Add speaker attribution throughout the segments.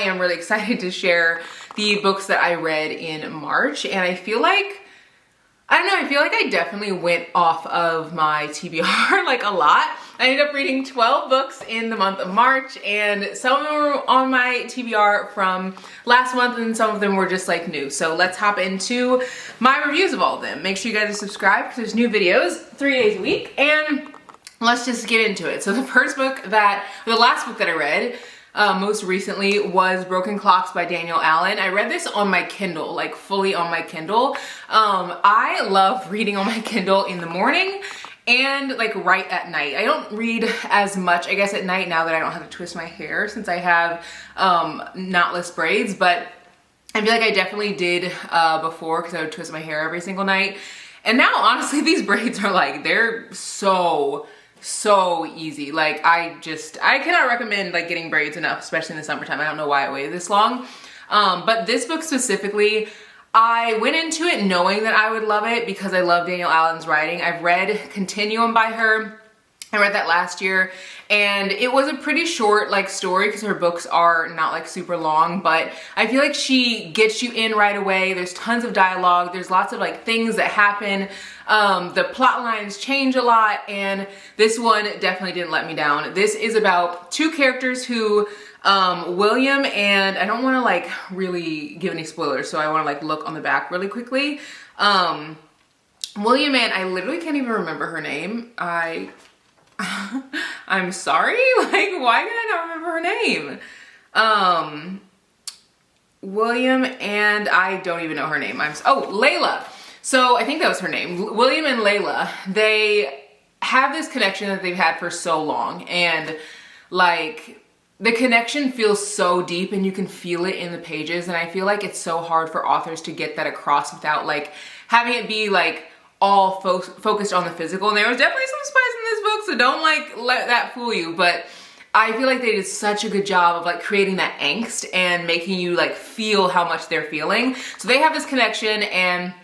Speaker 1: am really excited to share the books that I read in March, and I feel like, I don't know, I feel like I definitely went off of my TBR like a lot. I ended up reading 12 books in the month of March, and some of them were on my TBR from last month and some of them were just like new. So let's hop into my reviews of all of them. Make sure you guys are subscribed because there's new videos 3 days a week, and let's just get into it. So the last book that I read most recently was Broken Clocks by Daniel Allen. I read this on my Kindle, like fully on my Kindle. I love reading on my Kindle in the morning and like right at night. I don't read as much, I guess, at night now that I don't have to twist my hair since I have knotless braids, but I feel like I definitely did before because I would twist my hair every single night. And now honestly, these braids are like, they're so easy. Like I cannot recommend like getting braids enough, especially in the summertime. I don't know why I waited this long. But this book specifically, I went into it knowing that I would love it because I love Daniel Allen's writing. I've read Continuum by her. I read that last year, and it was a pretty short like story because her books are not like super long, but I feel like she gets you in right away. There's tons of dialogue. There's lots of like things that happen. The plot lines change a lot, and this one definitely didn't let me down. This is about two characters who, William, and I don't want to like really give any spoilers, so I want to like look on the back really quickly. William, and I literally can't even remember her name. I'm sorry, like why did I not remember her name? William, and I don't even know her name. Layla. So I think that was her name. William and Layla, they have this connection that they've had for so long, and like the connection feels so deep and you can feel it in the pages, and I feel like it's so hard for authors to get that across without like having it be like all focused on the physical. And there was definitely some spice in this book, so don't like let that fool you, but I feel like they did such a good job of like creating that angst and making you like feel how much they're feeling. So they have this connection, and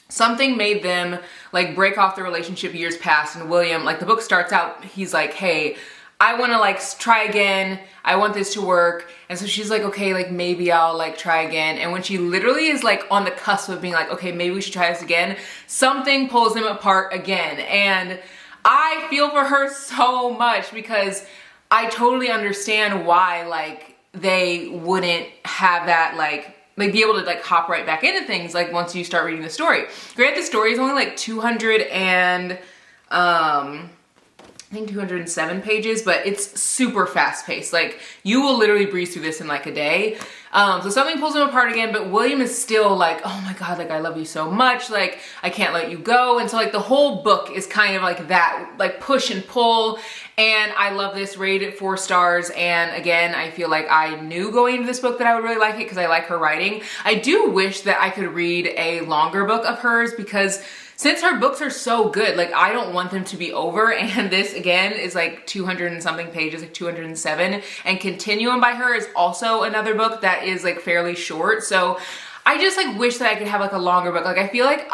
Speaker 1: something made them like break off the relationship years past. And William, like the book starts out, he's like, hey, I want to like try again. I want this to work. And so she's like, okay, like maybe I'll like try again. And when she literally is like on the cusp of being like, okay, maybe we should try this again, something pulls them apart again. And I feel for her so much because I totally understand why like they wouldn't have that like be able to like hop right back into things like once you start reading the story. Granted, the story is only like 207 pages, but it's super fast paced. Like you will literally breeze through this in like a day. So something pulls them apart again, but William is still like, oh my God, like I love you so much. Like I can't let you go. And so like the whole book is kind of like that, like push and pull. And I love this, rated 4 stars. And again, I feel like I knew going into this book that I would really like it because I like her writing. I do wish that I could read a longer book of hers because since her books are so good, like I don't want them to be over. And this again is like 200 and something pages, like 207. And Continuum by her is also another book that is like fairly short. So I just like wish that I could have like a longer book. Like I feel like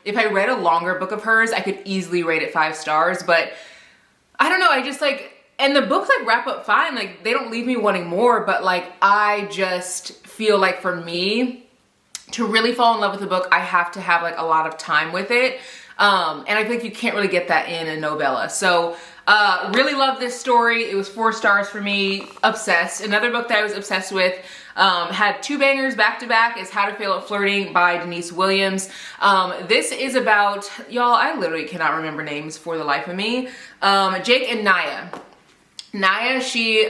Speaker 1: if I read a longer book of hers, I could easily rate it 5 stars, but I don't know. I just like, and the books like wrap up fine. Like they don't leave me wanting more, but like I just feel like for me to really fall in love with the book, I have to have like a lot of time with it. And I think you can't really get that in a novella. So really love this story. It was 4 stars for me. Obsessed. Another book that I was obsessed with, had 2 bangers back to back, is How to Fail at Flirting by Denise Williams. This is about, y'all, I literally cannot remember names for the life of me. Jake and Naya. Naya, she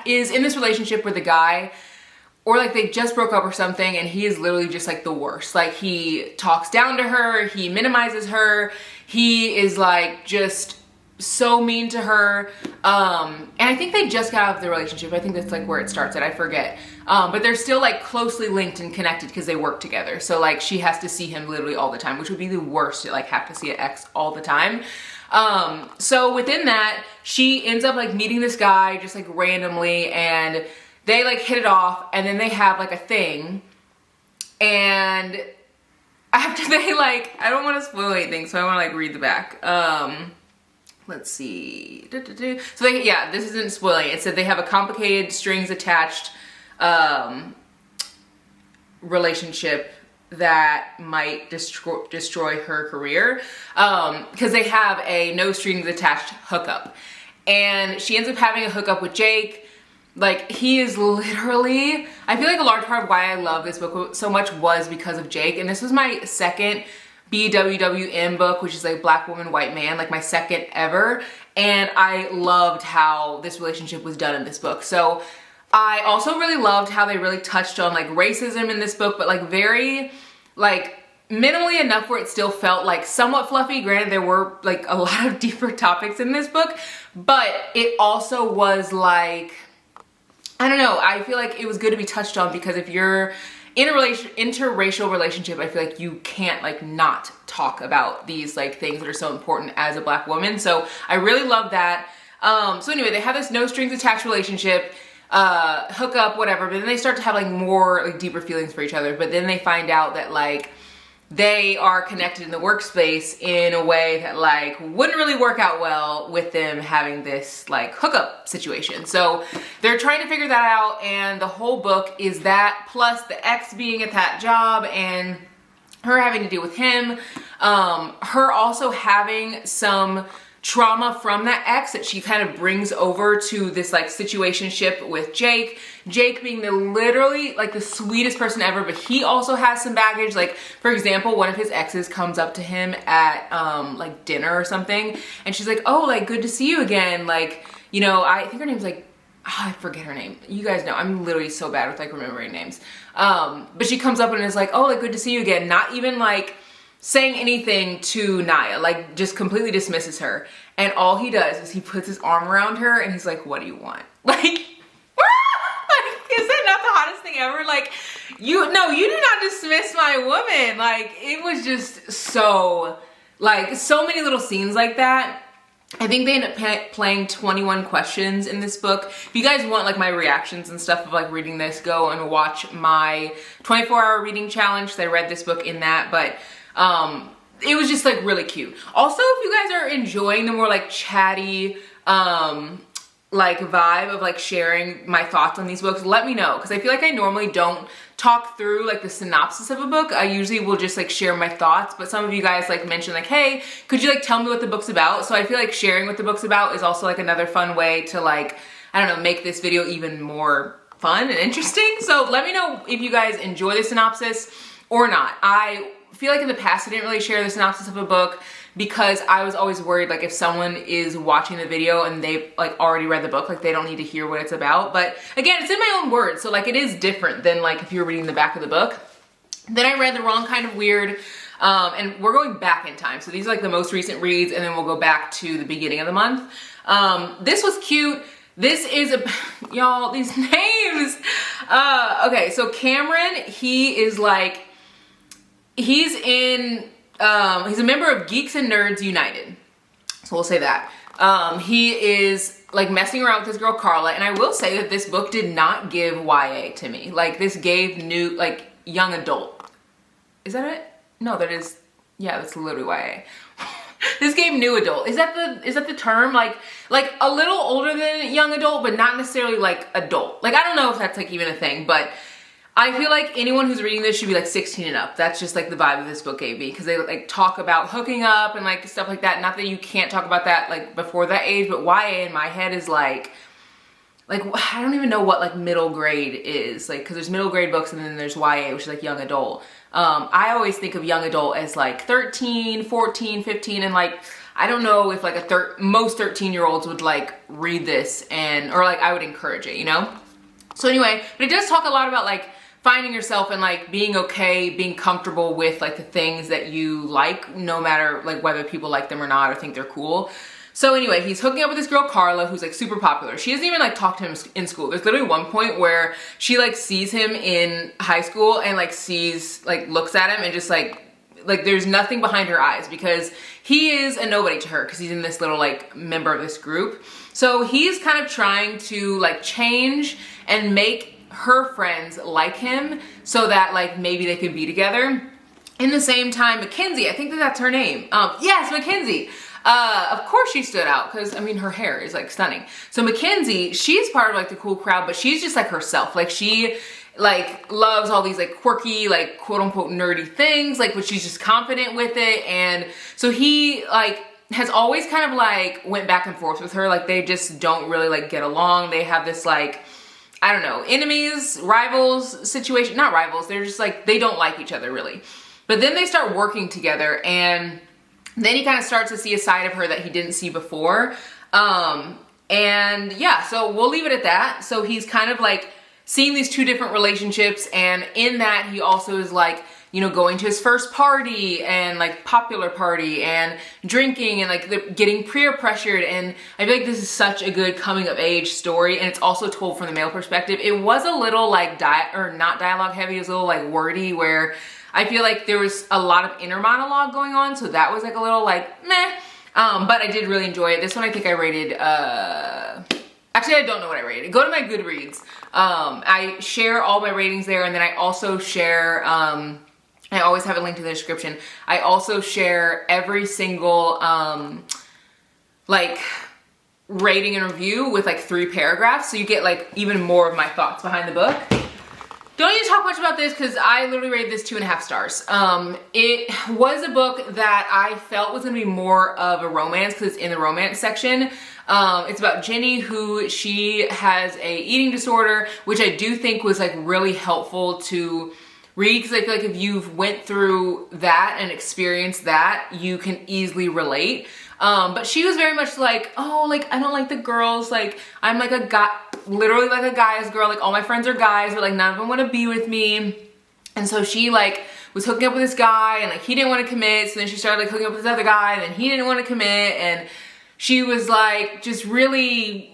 Speaker 1: is in this relationship with a guy, or like they just broke up or something, and he is literally just like the worst. Like he talks down to her, he minimizes her, he is like just so mean to her. And I think they just got out of the relationship. I think that's like where it starts at, I forget. But they're still like closely linked and connected because they work together. So like she has to see him literally all the time, which would be the worst to like have to see an ex all the time. So within that, she ends up like meeting this guy just like randomly, and they like hit it off, and then they have like a thing. And after they like, I don't want to spoil anything, so I want to like read the back. let's see. So they, yeah, this isn't spoiling. It said they have a complicated strings attached relationship that might destroy her career because they have a no strings attached hookup, and she ends up having a hookup with Jake. Like, he is literally, I feel like a large part of why I love this book so much was because of Jake. And this was my second BWWM book, which is like Black Woman, White Man, like my second ever. And I loved how this relationship was done in this book. So I also really loved how they really touched on like racism in this book, but like very like minimally enough where it still felt like somewhat fluffy. Granted, there were like a lot of deeper topics in this book, but it also was like, I don't know, I feel like it was good to be touched on, because if you're in a interracial relationship, I feel like you can't like not talk about these like things that are so important as a Black woman. So I really love that. So anyway, they have this no strings attached relationship, hook up, whatever, but then they start to have like more like deeper feelings for each other. But then they find out that like they are connected in the workspace in a way that like wouldn't really work out well with them having this like hookup situation. So they're trying to figure that out, and the whole book is that, plus the ex being at that job and her having to deal with him, her also having some trauma from that ex that she kind of brings over to this like situationship with Jake. Jake being the literally like the sweetest person ever, but he also has some baggage. Like, for example, one of his exes comes up to him at like dinner or something, and she's like, oh, like, good to see you again. Like, you know, I think her name's like, I forget her name. You guys know, I'm literally so bad with like remembering names. But she comes up and is like, oh, like, good to see you again. Not even like saying anything to Naya, like just completely dismisses her. And all he does is he puts his arm around her and he's like, what do you want? Like, is that not the hottest thing ever? Like, you do not dismiss my woman. Like, it was just so, like, so many little scenes like that. I think they end up playing 21 questions in this book. If you guys want like my reactions and stuff of like reading this, go and watch my 24-hour reading challenge. I read this book in that, but it was just like really cute. Also, if you guys are enjoying the more like chatty like vibe of like sharing my thoughts on these books, let me know, because I feel like I normally don't talk through like the synopsis of a book. I usually will just like share my thoughts, but some of you guys like mentioned like, hey, could you like tell me what the book's about? So I feel like sharing what the book's about is also like another fun way to like, I don't know, make this video even more fun and interesting. So let me know if you guys enjoy the synopsis or not. I feel like in the past I didn't really share the synopsis of a book because I was always worried like if someone is watching the video and they like already read the book, like they don't need to hear what it's about. But again, it's in my own words, so like it is different than like if you're reading the back of the book. Then I read The Wrong Kind of Weird, and we're going back in time. So these are like the most recent reads, and then we'll go back to the beginning of the month. This was cute. This is y'all, these names. Okay, so Cameron, he is like, he's a member of Geeks and Nerds United. So we'll say that. He is like messing around with this girl, Carla. And I will say that this book did not give YA to me. Like this gave new, like young adult. Is that it? No, that is, yeah, that's literally YA. This gave new adult. Is that the term? Like a little older than young adult, but not necessarily like adult. Like, I don't know if that's like even a thing, but I feel like anyone who's reading this should be like 16 and up. That's just like the vibe of this book gave me, because they like talk about hooking up and like stuff like that. Not that you can't talk about that like before that age, but YA in my head is like I don't even know what like middle grade is, like, because there's middle grade books and then there's YA, which is like young adult. I always think of young adult as like 13, 14, 15, and like I don't know if like most 13-year-olds would like read this, or like I would encourage it, you know? So anyway, but it does talk a lot about like finding yourself and like being okay, being comfortable with like the things that you like, no matter like whether people like them or not or think they're cool. So anyway, he's hooking up with this girl, Carla, who's like super popular. She doesn't even like talk to him in school. There's literally one point where she like sees him in high school and like looks at him and just like there's nothing behind her eyes, because he is a nobody to her because he's in this little like member of this group. So he's kind of trying to like change and make her friends like him so that like maybe they could be together. In the same time, Mackenzie, I think that's her name. Yes, Mackenzie. Of course she stood out because, I mean, her hair is like stunning. So Mackenzie, she's part of like the cool crowd, but she's just like herself. Like she like loves all these like quirky, like quote unquote nerdy things, like, but she's just confident with it. And so he like has always kind of like went back and forth with her. Like they just don't really like get along. They have this like, I don't know, enemies, rivals situation, not rivals. They're just like, they don't like each other really. But then they start working together, and then he kind of starts to see a side of her that he didn't see before. And yeah, so we'll leave it at that. So he's kind of like seeing these two different relationships, and in that he also is like, you know, going to his first party and like popular party and drinking and like getting peer pressured. And I feel like this is such a good coming of age story, and it's also told from the male perspective. It was a little like not dialogue heavy, it was a little like wordy, where I feel like there was a lot of inner monologue going on, so that was like a little like meh. But I did really enjoy it. This one I think I rated, actually I don't know what I rated. Go to my Goodreads. I share all my ratings there, and then I also share, I always have a link to the description. I also share every single, like, rating and review with like 3 paragraphs, so you get like even more of my thoughts behind the book. Don't need to talk much about this because I literally rated this 2.5 stars. It was a book that I felt was gonna be more of a romance because it's in the romance section. It's about Jenny, who she has a eating disorder, which I do think was like really helpful to read, because I feel like if you've went through that and experienced that, you can easily relate. But she was very much like, oh, like, I don't like the girls, like, I'm like a guy, literally like a guy's girl, like all my friends are guys, but like none of them want to be with me. And so she like was hooking up with this guy, and like he didn't want to commit, so then she started like hooking up with this other guy, and then he didn't want to commit, and she was like just really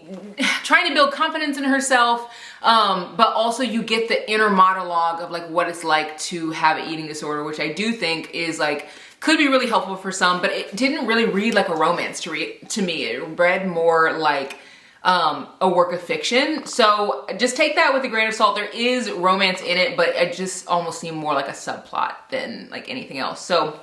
Speaker 1: trying to build confidence in herself. But also you get the inner monologue of like what it's like to have an eating disorder, which I do think is like, could be really helpful for some, but it didn't really read like a romance to me. It read more like a work of fiction. So just take that with a grain of salt. There is romance in it, but it just almost seemed more like a subplot than like anything else. So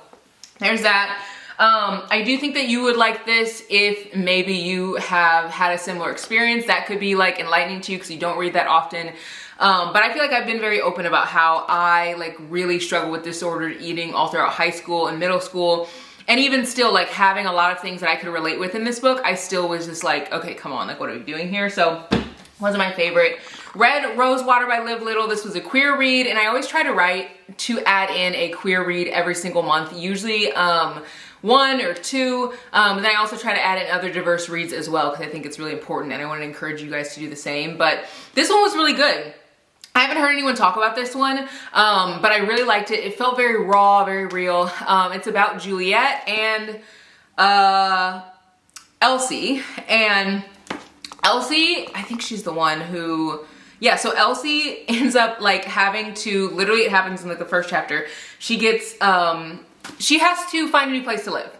Speaker 1: there's that. I do think that you would like this if maybe you have had a similar experience. That could be like enlightening to you because you don't read that often. But I feel like I've been very open about how I like really struggle with disordered eating all throughout high school and middle school. And even still, like having a lot of things that I could relate with in this book, I still was just like, okay, come on, like what are we doing here? So wasn't my favorite. Read Rosewater by Liv Little. This was a queer read, and I always try to add in a queer read every single month, usually 1 or 2. And then I also try to add in other diverse reads as well, because I think it's really important, and I want to encourage you guys to do the same. But this one was really good. I haven't heard anyone talk about this one, but I really liked it. It felt very raw, very real. It's about Juliet and Elsie. And Elsie, I think she's the one who, yeah, so Elsie ends up like having to, literally it happens in like the first chapter, she gets, she has to find a new place to live.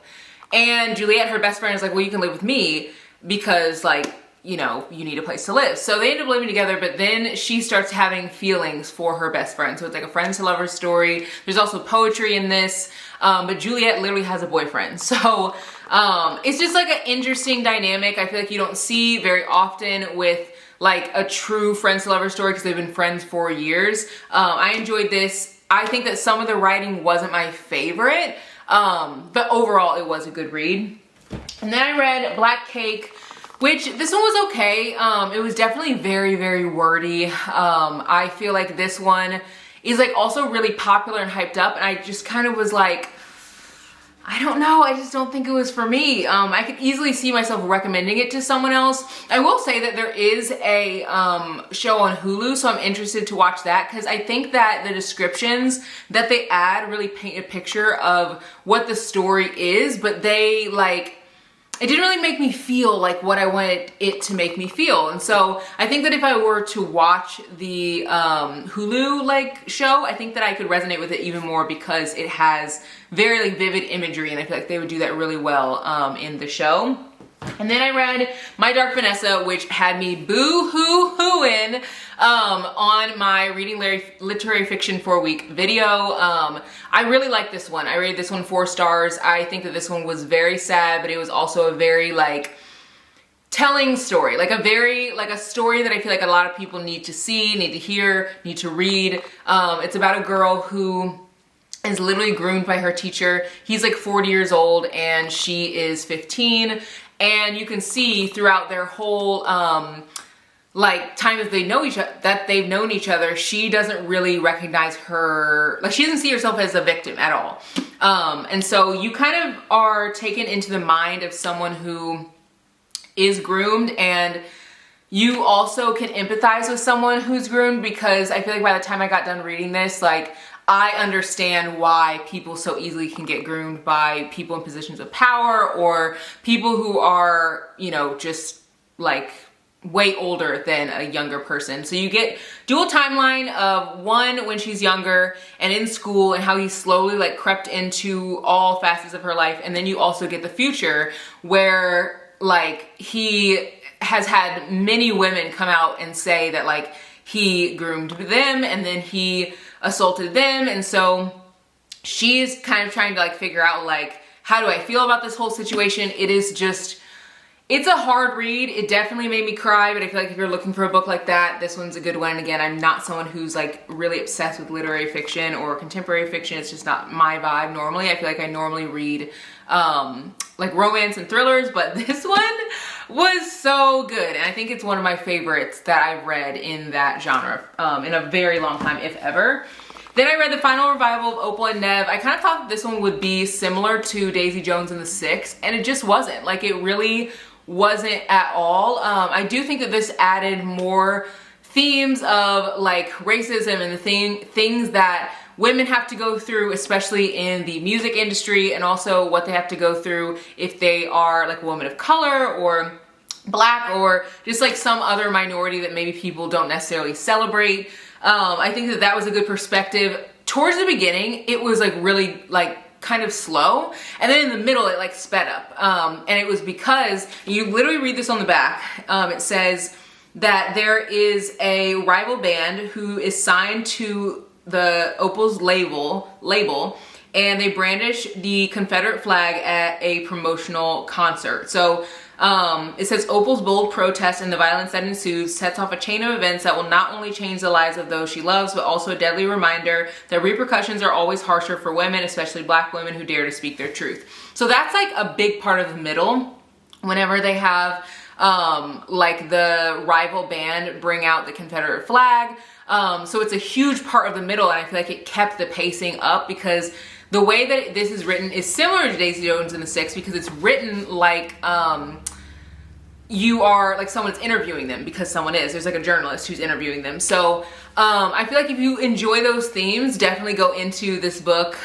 Speaker 1: And Juliet, her best friend, is like, well, you can live with me because like, you know, you need a place to live. So they end up living together, but then she starts having feelings for her best friend. So it's like a friends to lovers story. There's also poetry in this, but Juliet literally has a boyfriend. So it's just like an interesting dynamic. I feel like you don't see very often with like a true friends to lovers story because they've been friends for years. I enjoyed this. I think that some of the writing wasn't my favorite, but overall it was a good read. And then I read Black Cake, which this one was okay. It was definitely very, very wordy. I feel like this one is like also really popular and hyped up, and I just kind of was like, I don't know, I just don't think it was for me. I could easily see myself recommending it to someone else. I will say that there is a show on Hulu, so I'm interested to watch that, because I think that the descriptions that they add really paint a picture of what the story is, but they like, it didn't really make me feel like what I wanted it to make me feel. And so I think that if I were to watch the Hulu like show, I think that I could resonate with it even more because it has very like vivid imagery, and I feel like they would do that really well in the show. And then I read My Dark Vanessa, which had me boo-hoo-hooing on my reading literary fiction 4-week video. I really like this one. I rated this one 4 stars. I think that this one was very sad, but it was also a very like telling story, like a story that I feel like a lot of people need to see, need to hear, need to read. It's about a girl who is literally groomed by her teacher. He's like 40 years old and she is 15. And you can see throughout their whole like time that they've known each other, she doesn't really recognize her, like she doesn't see herself as a victim at all. And so you kind of are taken into the mind of someone who is groomed, and you also can empathize with someone who's groomed, because I feel like by the time I got done reading this, like I understand why people so easily can get groomed by people in positions of power or people who are, you know, just like way older than a younger person. So you get dual timeline of one when she's younger and in school and how he slowly like crept into all facets of her life. And then you also get the future where like he has had many women come out and say that like he groomed them and then he assaulted them. And so she's kind of trying to like figure out like, how do I feel about this whole situation? It is just, it's a hard read. It definitely made me cry, but I feel like if you're looking for a book like that, this one's a good one. And again, I'm not someone who's like really obsessed with literary fiction or contemporary fiction. It's just not my vibe normally. I feel like I normally read like romance and thrillers, but this one was so good. And I think it's one of my favorites that I've read in that genre in a very long time, if ever. Then I read the final revival of Opal and Nev. I kind of thought that this one would be similar to Daisy Jones and the Six, and it just wasn't. Like, it really wasn't at all. I do think that this added more themes of like racism and the things that women have to go through, especially in the music industry, and also what they have to go through if they are like a woman of color or Black or just like some other minority that maybe people don't necessarily celebrate. I think that that was a good perspective. Towards the beginning, it was like really like kind of slow, and then in the middle it like sped up, and it was because you literally read this on the back. It says that there is a rival band who is signed to the Opal's label, and they brandish the Confederate flag at a promotional concert. So it says Opal's bold protest and the violence that ensues sets off a chain of events that will not only change the lives of those she loves, but also a deadly reminder that repercussions are always harsher for women, especially Black women who dare to speak their truth. So that's like a big part of the middle. Whenever they have like the rival band bring out the Confederate flag. So it's a huge part of the middle, and I feel like it kept the pacing up, because the way that this is written is similar to Daisy Jones and the Six, because it's written like you are like someone's interviewing them, because there's like a journalist who's interviewing them. So I feel like if you enjoy those themes, definitely go into this book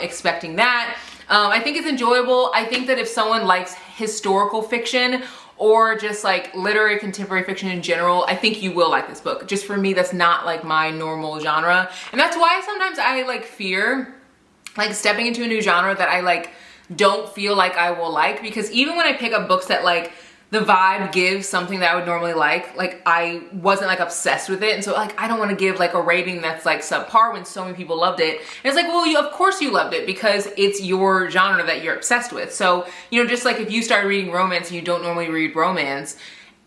Speaker 1: expecting that. I think it's enjoyable. I think that if someone likes historical fiction or just like literary contemporary fiction in general, I think you will like this book. Just for me, that's not like my normal genre. And that's why sometimes I like fear like stepping into a new genre that I like don't feel like I will like, because even when I pick up books that like the vibe gives something that I would normally like I wasn't like obsessed with it. And so like I don't want to give like a rating that's like subpar when so many people loved it. And it's like, well, of course you loved it, because it's your genre that you're obsessed with. So, you know, just like if you start reading romance and you don't normally read romance,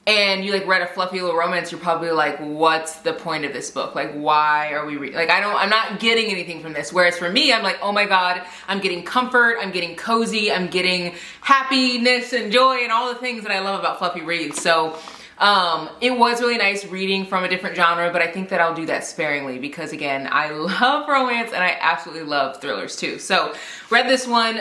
Speaker 1: and you like read a fluffy little romance, you're probably like, what's the point of this book? Like, why are we reading? Like, I'm not getting anything from this. Whereas for me, I'm like, oh my God, I'm getting comfort, I'm getting cozy, I'm getting happiness and joy and all the things that I love about fluffy reads. So it was really nice reading from a different genre, but I think that I'll do that sparingly, because again, I love romance and I absolutely love thrillers too. So read this one.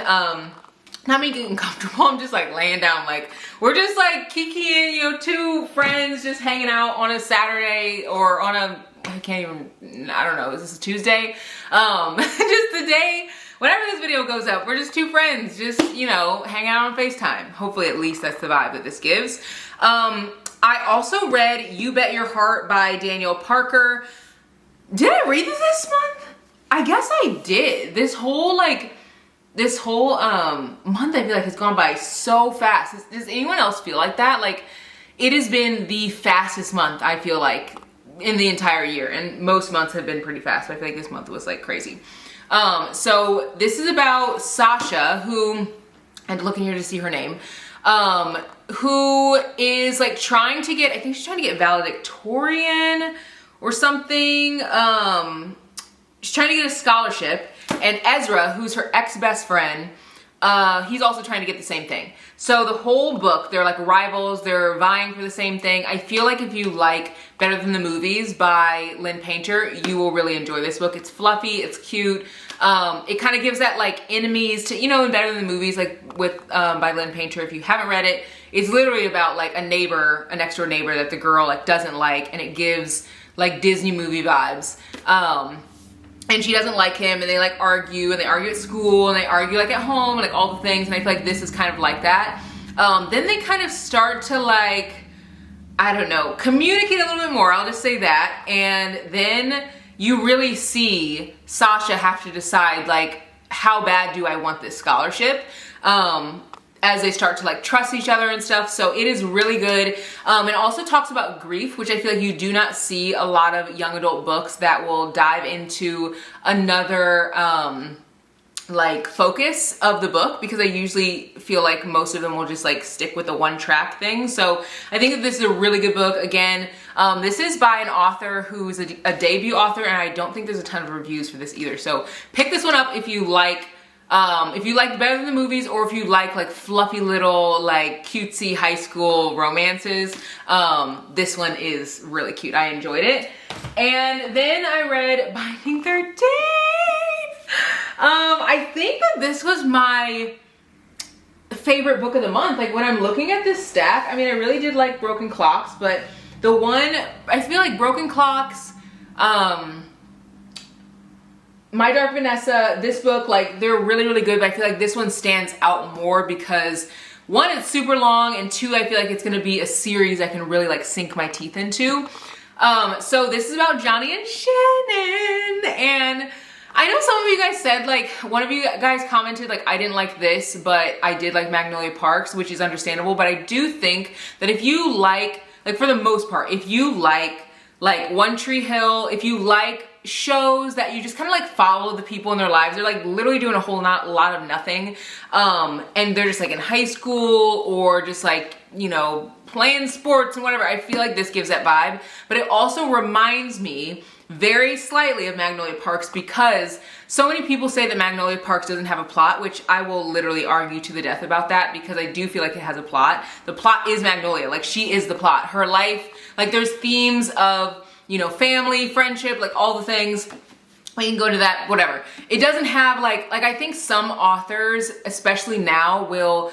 Speaker 1: Not me getting comfortable, I'm just like laying down, like we're just like kikiing, you know, two friends just hanging out on a Saturday or on a, I don't know, is this a Tuesday? Just the day, whenever this video goes up, we're just two friends, just, you know, hanging out on FaceTime. Hopefully at least that's the vibe that this gives. I also read You Bet Your Heart by Daniel Parker. Did I read this month? I guess I did. This whole like this whole month I feel like has gone by so fast. Does anyone else feel like that? Like, it has been the fastest month, I feel like, in the entire year. And most months have been pretty fast, but I feel like this month was like crazy. So this is about Sasha, who, I had to look in here to see her name, who is like trying to get, I think she's trying to get valedictorian or something. She's trying to get a scholarship, and Ezra, who's her ex-best friend, he's also trying to get the same thing. So the whole book, they're like rivals, they're vying for the same thing. I feel like if you like Better Than the Movies by Lynn Painter, you will really enjoy this book. It's fluffy, it's cute. It kind of gives that like enemies to, you know, in Better Than the Movies, like with, by Lynn Painter, if you haven't read it, it's literally about like a neighbor, a next door neighbor that the girl like doesn't like, and it gives like Disney movie vibes. And she doesn't like him, and they like argue, and they argue at school, and they argue like at home, and like all the things, and I feel like this is kind of like that. Then they kind of start to like, I don't know, communicate a little bit more, I'll just say that, and then you really see Sasha have to decide like, how bad do I want this scholarship? As they start to like trust each other and stuff. So it is really good. It also talks about grief, which I feel like you do not see a lot of young adult books that will dive into another like focus of the book, because I usually feel like most of them will just like stick with the one track thing. So I think that this is a really good book. Again, this is by an author who's a debut author, and I don't think there's a ton of reviews for this either. So pick this one up if you like Better Than the Movies, or if you like fluffy little like cutesy high school romances. This one is really cute. I enjoyed it. And then I read Binding 13. I think that this was my favorite book of the month. Like, when I'm looking at this stack, I mean, I really did like Broken Clocks, but the one, I feel like Broken Clocks, My Dark Vanessa, this book, like, they're really, really good, but I feel like this one stands out more because, one, it's super long, and two, I feel like it's gonna be a series I can really like sink my teeth into. So this is about Johnny and Shannon, and I know some of you guys said, like, one of you guys commented, like, I didn't like this, but I did like Magnolia Parks, which is understandable, but I do think that if you like, for the most part, if you like One Tree Hill, if you like shows that you just kind of like follow the people in their lives, they're like literally doing a whole lot of nothing, and they're just like in high school or just like, you know, playing sports and whatever, I feel like this gives that vibe. But it also reminds me very slightly of Magnolia Parks, because so many people say that Magnolia Parks doesn't have a plot, which I will literally argue to the death about that, because I do feel like it has a plot. The plot is Magnolia, like, she is the plot. Her life, like, there's themes of, you know, family, friendship, like all the things. We can go to that, whatever. It doesn't have like I think some authors, especially now, will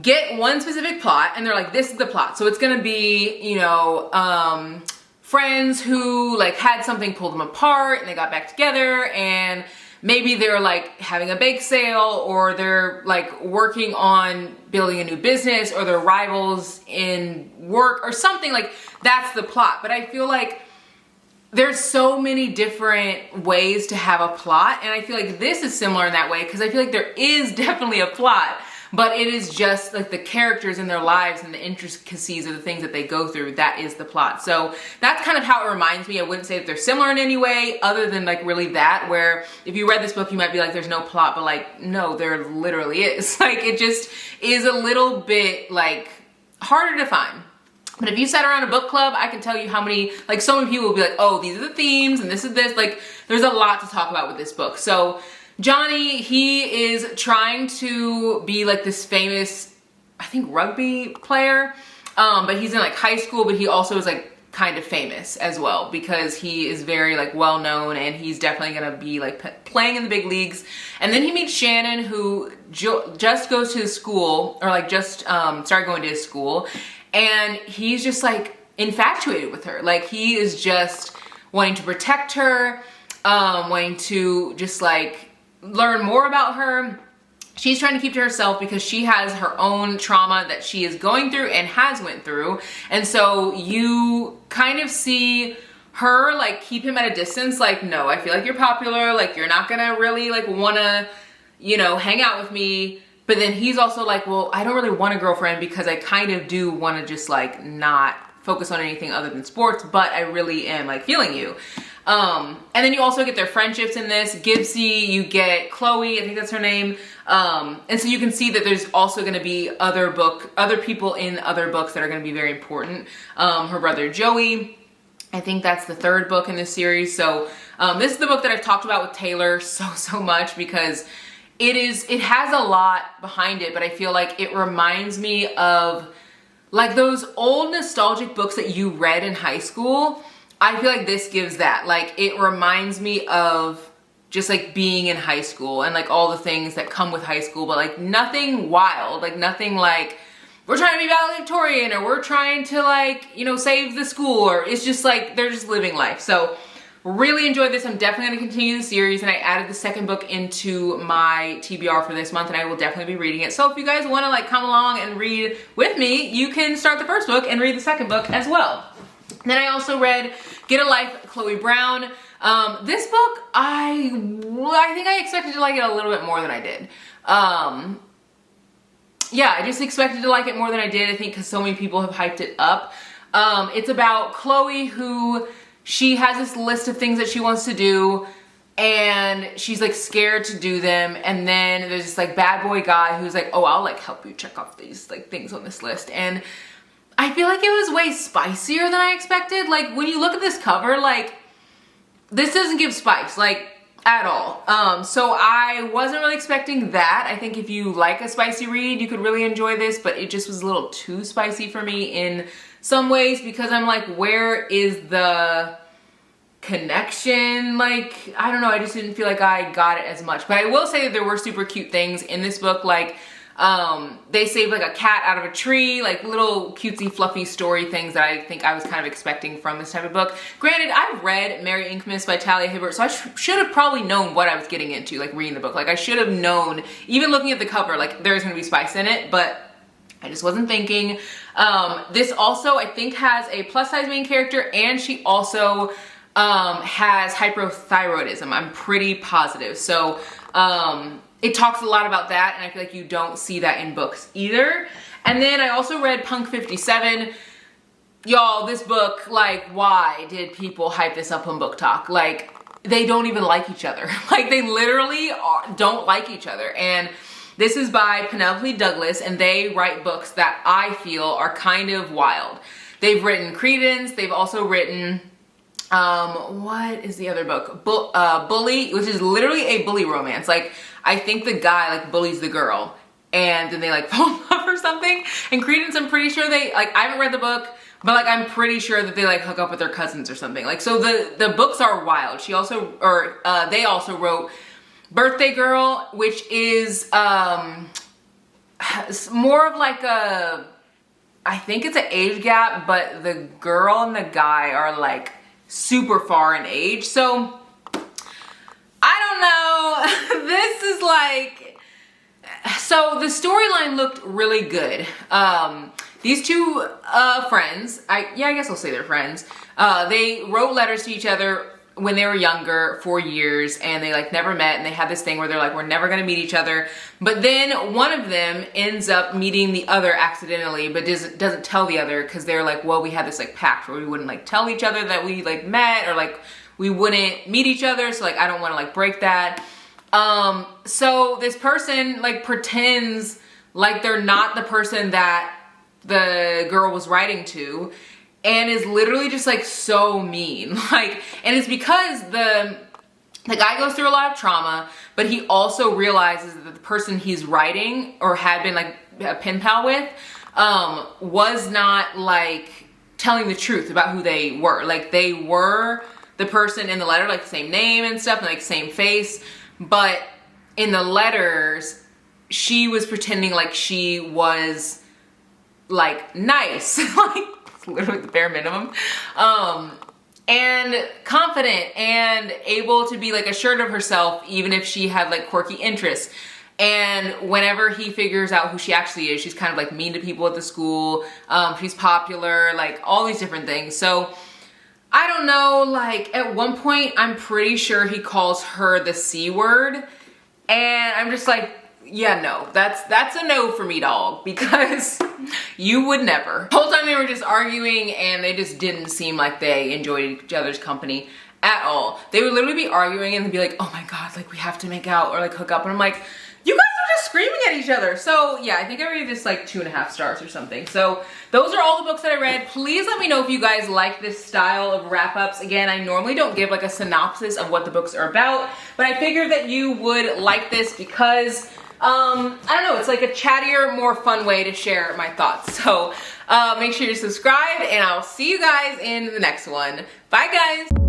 Speaker 1: get one specific plot and they're like, this is the plot. So it's gonna be, you know, friends who like had something pull them apart and they got back together, and maybe they're like having a bake sale, or they're like working on building a new business, or they're rivals in work or something. Like, that's the plot. But I feel like there's so many different ways to have a plot, and I feel like this is similar in that way, because I feel like there is definitely a plot, but it is just like the characters in their lives and the intricacies of the things that they go through, that is the plot. So that's kind of how it reminds me. I wouldn't say that they're similar in any way, other than like really that, where if you read this book you might be like, there's no plot, but like, no, there literally is. Like, it just is a little bit like harder to find. But if you sat around a book club, I can tell you how many, like, so many people will be like, oh, these are the themes and this is this. Like, there's a lot to talk about with this book. So Johnny, he is trying to be like this famous, I think, rugby player, but he's in like high school, but he also is like kind of famous as well, because he is very like well known, and he's definitely gonna be like playing in the big leagues. And then he meets Shannon, who just goes to his school, or like just started going to his school, and he's just like infatuated with her. Like, he is just wanting to protect her, wanting to just like learn more about her. She's trying to keep to herself because she has her own trauma that she is going through and has went through. And so you kind of see her like keep him at a distance, like, no, I feel like you're popular, like, you're not gonna really like wanna you know, hang out with me. But then he's also like, well, I don't really want a girlfriend because I kind of do want to just like not focus on anything other than sports, but I really am like feeling you. And then you also get their friendships in this. Gibbsy, you get Khloe, I think that's her name. And so you can see that there's also going to be other people in other books that are going to be very important. Her brother Joey, I think that's the third book in this series. So this is the book that I've talked about with Taylor so much because it has a lot behind it, but I feel like it reminds me of like those old nostalgic books that you read in high school. I feel like this gives that. Like it reminds me of just like being in high school and like all the things that come with high school, but like nothing wild, like nothing like we're trying to be valedictorian or we're trying to like, you know, save the school, or it's just like they're just living life. So really enjoyed this. I'm definitely going to continue the series, and I added the second book into my TBR for this month, and I will definitely be reading it. So if you guys want to like come along and read with me, you can start the first book and read the second book as well. Then I also read Get a Life, Khloe Brown. This book, I think I expected to like it a little bit more than I did. Yeah, I just expected to like it more than I did, I think, because so many people have hyped it up. It's about Khloe, who she has this list of things that she wants to do, and she's like scared to do them. And then there's this like bad boy guy who's like, oh, I'll like help you check off these like things on this list. And I feel like it was way spicier than I expected. Like when you look at this cover, like this doesn't give spice, like at all. So I wasn't really expecting that. I think if you like a spicy read, you could really enjoy this, but it just was a little too spicy for me in some ways, because I'm like, where is the connection? Like, I don't know, I just didn't feel like I got it as much. But I will say that there were super cute things in this book, like they saved like a cat out of a tree, like little cutesy fluffy story things that I think I was kind of expecting from this type of book. Granted, I've read Merry Inkmas by Talia Hibbert, so I should have probably known what I was getting into, like reading the book. Like I should have known, even looking at the cover, like there's gonna be spice in it, but I just wasn't thinking. This also, I think, has a plus size main character, and she also has hypothyroidism. I'm pretty positive. So it talks a lot about that, and I feel like you don't see that in books either. And then I also read Punk 57. Y'all, this book, like, why did people hype this up on Book Talk? Like, they don't even like each other. Like, they literally don't like each other. And this is by Penelope Douglas, and they write books that I feel are kind of wild. They've written Credence. They've also written, what is the other book? Bully, which is literally a bully romance. Like, I think the guy like bullies the girl, and then they like fall in love or something. And Credence, I'm pretty sure they, like, I haven't read the book, but like I'm pretty sure that they like hook up with their cousins or something. Like, so the books are wild. She also, or they also wrote Birthday Girl, which is more of like a, I think it's an age gap, but the girl and the guy are like super far in age. So I don't know. This is like, so the storyline looked really good. These two friends, I guess I'll say they're friends. They wrote letters to each other when they were younger for years, and they like never met, and they had this thing where they're like, we're never gonna meet each other. But then one of them ends up meeting the other accidentally, but doesn't tell the other, because they're like, well, we had this like pact where we wouldn't like tell each other that we like met, or like we wouldn't meet each other, so like I don't want to like break that. So this person like pretends like they're not the person that the girl was writing to, and is literally just like so mean. Like, and it's because the guy goes through a lot of trauma, but he also realizes that the person he's writing, or had been like a pen pal with, was not like telling the truth about who they were. Like, they were the person in the letter, like the same name and stuff, and like same face, but in the letters she was pretending like she was like nice, like literally the bare minimum, and confident and able to be like assured of herself, even if she had like quirky interests. And whenever he figures out who she actually is, she's kind of like mean to people at the school, she's popular, like all these different things. So I don't know, like at one point I'm pretty sure he calls her the C word, And I'm just like, yeah, no, that's a no for me, dog, because you would never. The whole time they were just arguing and they just didn't seem like they enjoyed each other's company at all. They would literally be arguing and they'd be like, oh my God, like we have to make out or like hook up. And I'm like, you guys are just screaming at each other. So yeah, I think I rated this like 2.5 stars or something. So those are all the books that I read. Please let me know if you guys like this style of wrap-ups. Again, I normally don't give like a synopsis of what the books are about, but I figured that you would like this because I don't know, it's like a chattier, more fun way to share my thoughts. So make sure you subscribe and I'll see you guys in the next one. Bye guys.